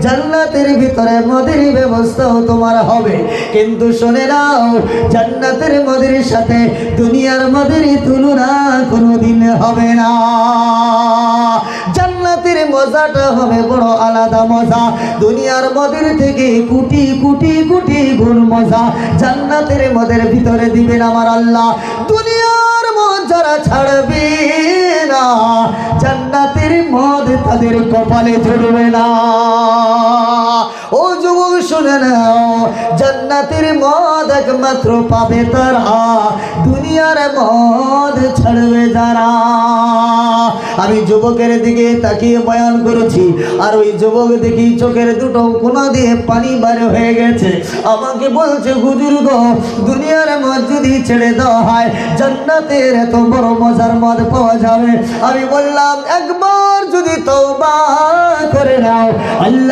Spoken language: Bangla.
জান্নাতের ভিতরে মদের ব্যবস্থাও তোমার হবে। কিন্তু শুনে নাও, জান্নাতের মদের সাথে দুনিয়ার মদের তুলনা কোনোদিন হবে না। জান্নাতের মজাটা হবে বড় আলাদা মজা। দুনিয়ার মদের থেকে কোটি কোটি কোটি গুণ মজা জান্নাতের মদের ভিতরে দিবেন আমার আল্লাহ। দুনিয়ার মদ যারা ছাড়বে না, জান্নাতের মদ তাদের কপালে ধরবে না। ও যুবক শুনে নাও, জান্নাতের মদ একমাত্র পাবে তারা, দুনিয়ার মদ ছাড়বে যারা। আমি যুবকের দিকে তাকিয়ে বয়ান করেছি, আর ওই যুবক দেখি চোখের দুটো কোনা দিয়ে পানি বার হয়ে গেছে। আমাকে বলছে, হুজুর গো, দুনিয়ার মদ যদি ছেড়ে দেওয়া হয়, জান্নাতের এত বড় মজার মদ পাওয়া যাবে। আমি বললাম, একবার যদি তওবা করে নাও, আল্লাহ